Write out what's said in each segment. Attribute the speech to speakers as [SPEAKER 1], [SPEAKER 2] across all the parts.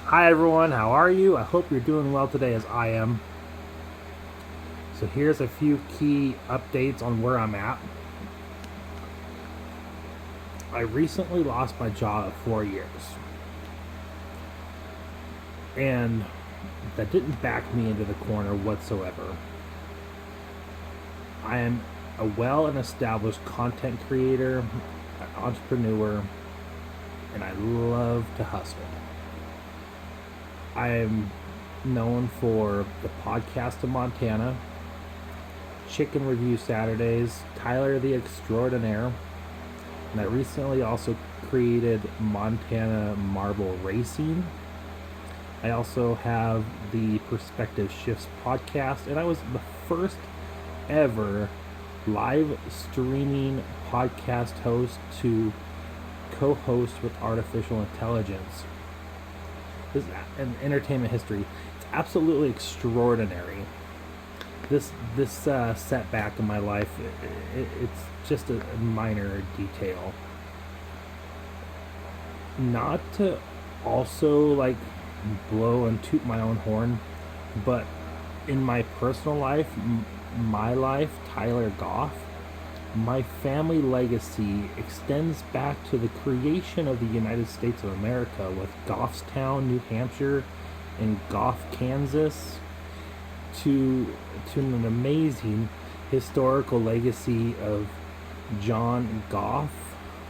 [SPEAKER 1] Hi everyone, how are you? I hope you're doing well today as I am. So here's a few key updates on where I'm at. I recently lost my job of 4 years. And that didn't back me into the corner whatsoever. I am a well and established content creator, an entrepreneur, and I love to hustle. I am known for the podcast of Montana, Chicken Review Saturdays, Tyler the Extraordinaire, and I recently also created Montana Marble Racing. I also have the Perspective Shifts podcast, and I was the first ever live streaming podcast host to co-host with artificial intelligence. This is an entertainment history. It's absolutely extraordinary. This setback in my life, it's just a minor detail. Not to also like blow and toot my own horn, but in my personal life, my life, Tyler Goff, my family legacy extends back to the creation of the United States of America with Goffstown, New Hampshire, and Goff, Kansas, to an amazing historical legacy of John Goff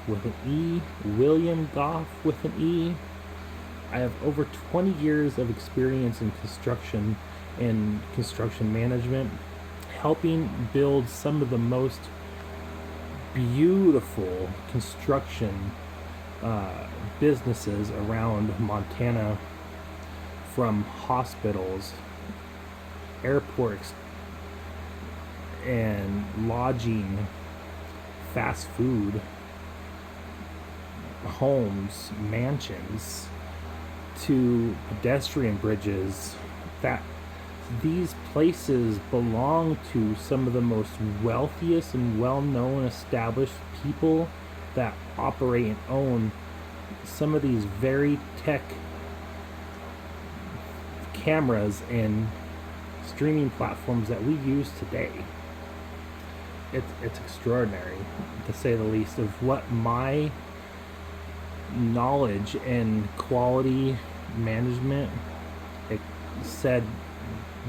[SPEAKER 1] with an E, William Goff with an E. I have over 20 years of experience in construction and construction management, helping build some of the most beautiful construction businesses around Montana, from hospitals, airports, and lodging, fast food, homes, mansions, to pedestrian bridges. That these places belong to some of the most wealthiest and well-known established people that operate and own some of these very tech cameras and streaming platforms that we use today. It's extraordinary, to say the least, of what my knowledge and quality management said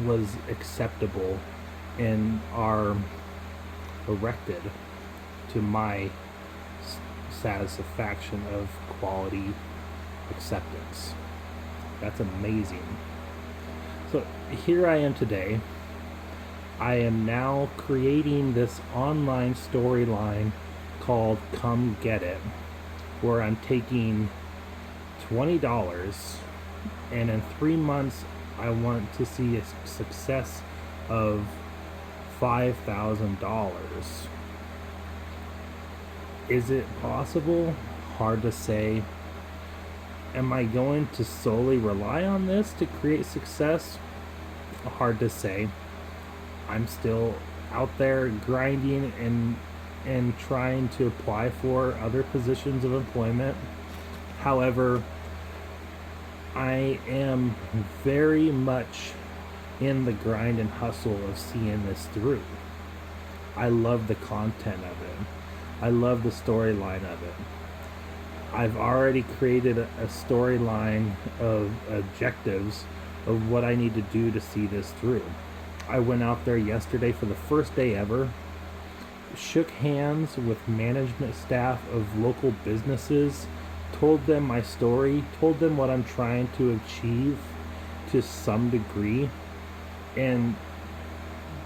[SPEAKER 1] was acceptable and are erected to my satisfaction of quality acceptance. That's amazing. So here I am today. I am now creating this online storyline called Come Get It, where I'm taking $20, and in 3 months I want to see a success of $5,000. Is it possible? Hard to say. Am I going to solely rely on this to create success? Hard to say. I'm still out there grinding and trying to apply for other positions of employment. However, I am very much in the grind and hustle of seeing this through. I love the content of it. I love the storyline of it. I've already created a storyline of objectives of what I need to do to see this through. I went out there yesterday for the first day ever, shook hands with management staff of local businesses, told them my story, told them what I'm trying to achieve to some degree, and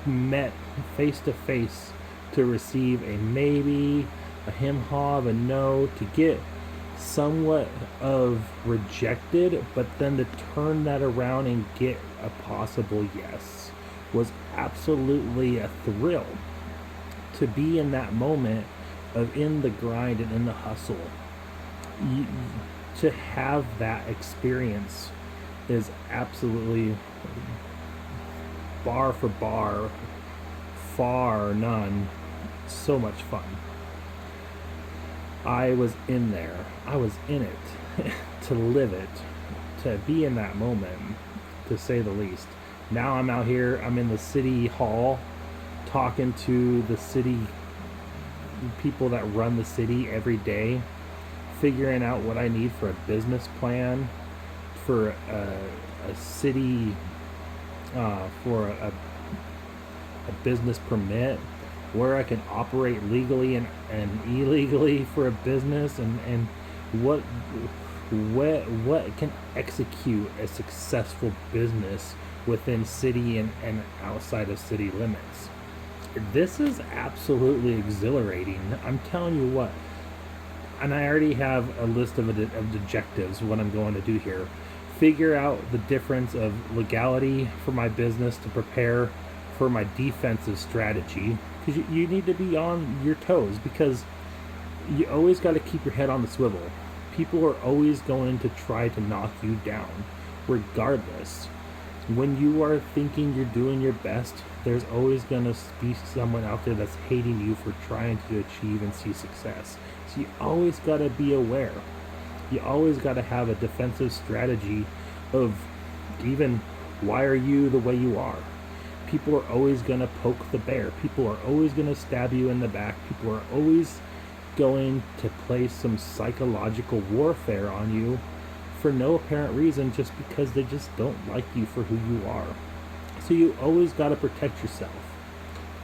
[SPEAKER 1] met face to face to receive a maybe, a hem-haw, a no, to get somewhat of rejected, but then to turn that around and get a possible yes was absolutely a thrill. To be in that moment of in the grind and in the hustle, to have that experience is absolutely bar for bar, far none, so much fun. I was in there. I was in it to live it. to be in that moment, to say the least. Now I'm out here, I'm in the city hall talking to the city people that run the city every day, figuring out what I need for a business plan, for a city, for a business permit, where I can operate legally and illegally for a business, and what can execute a successful business within city and outside of city limits. This is absolutely exhilarating. I'm telling you what. And I already have a list of objectives, what I'm going to do here. Figure out the difference of legality for my business to prepare for my defensive strategy, because you need to be on your toes, because you always got to keep your head on the swivel. People are always going to try to knock you down, regardless. When you are thinking you're doing your best, there's always going to be someone out there that's hating you for trying to achieve and see success. So you always got to be aware. You always got to have a defensive strategy of, even, why are you the way you are? People are always going to poke the bear. People are always going to stab you in the back. People are always going to play some psychological warfare on you for no apparent reason, just because they just don't like you for who you are. So you always got to protect yourself,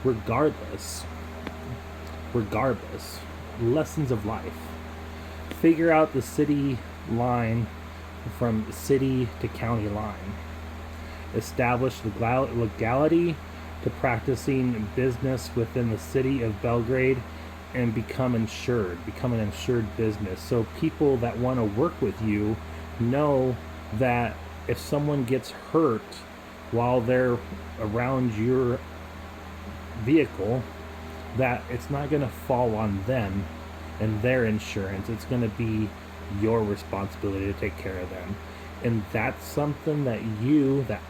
[SPEAKER 1] regardless. Lessons of life. Figure out the city line from city to county line. Establish legality to practicing business within the city of Belgrade, and become an insured business. So people that want to work with you know that if someone gets hurt while they're around your vehicle, that it's not going to fall on them and their insurance. It's going to be your responsibility to take care of them. And that's something that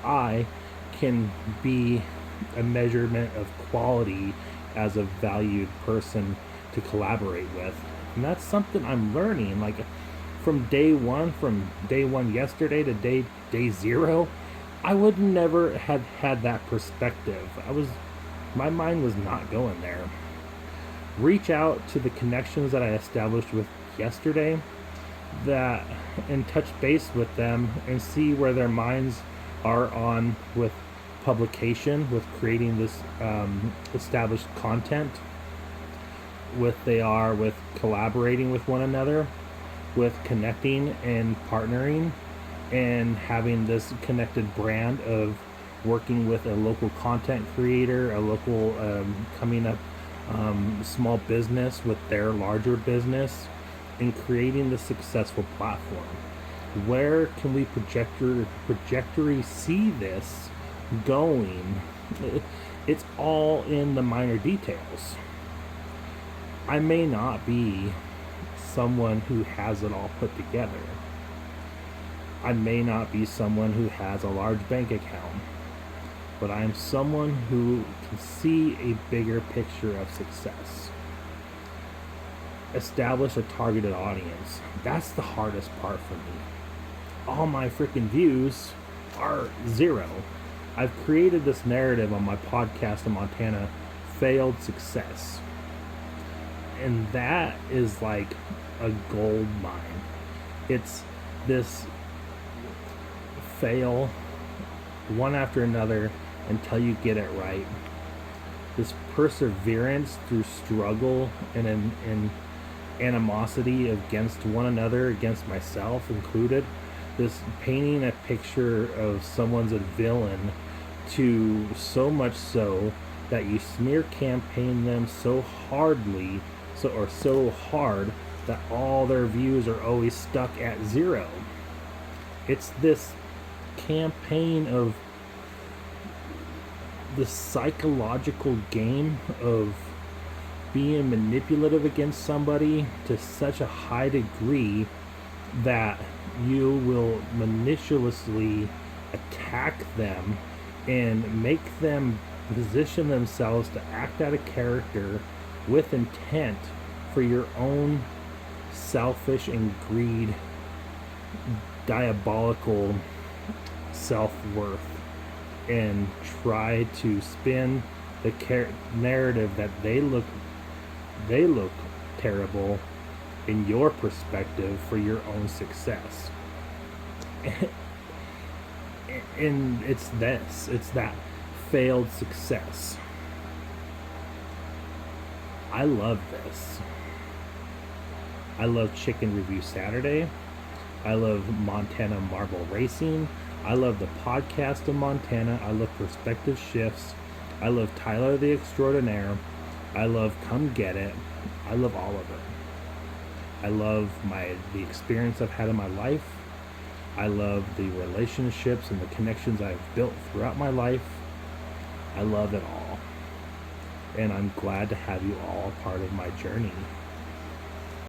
[SPEAKER 1] I can be a measurement of quality as a valued person to collaborate with. And that's something I'm learning, like, from day one yesterday to day zero. I would never have had that perspective. My mind was not going there. Reach out to the connections that I established with yesterday, and touch base with them and see where their minds are on with publication, with creating this established content, with collaborating with one another, with connecting and partnering, and having this connected brand of working with a local content creator, a local coming up small business with their larger business, and creating the successful platform. Where can we trajectory see this going? It's all in the minor details. I may not be someone who has it all put together. I may not be someone who has a large bank account, but I am someone who can see a bigger picture of success. Establish a targeted audience. That's the hardest part for me. All my freaking views are zero. I've created this narrative on my podcast in Montana, failed success. And that is like a gold mine. It's this fail one after another until you get it right. This perseverance through struggle and animosity against one another, against myself included. This painting a picture of someone's a villain, to so much so that you smear campaign them so hard that all their views are always stuck at zero. It's this campaign of the psychological game of being manipulative against somebody to such a high degree that you will maliciously attack them and make them position themselves to act out a character with intent for your own selfish and greed diabolical self-worth and try to spin the narrative that they look terrible in your perspective for your own success. And it's that failed success. I love this. I love Chicken Review Saturday. I love Montana Marble Racing. I love the podcast of Montana. I love Perspective Shifts. I love Tyler the Extraordinaire. I love Come Get It. I love all of it. I love the experience I've had in my life. I love the relationships and the connections I've built throughout my life. I love it all. And I'm glad to have you all a part of my journey.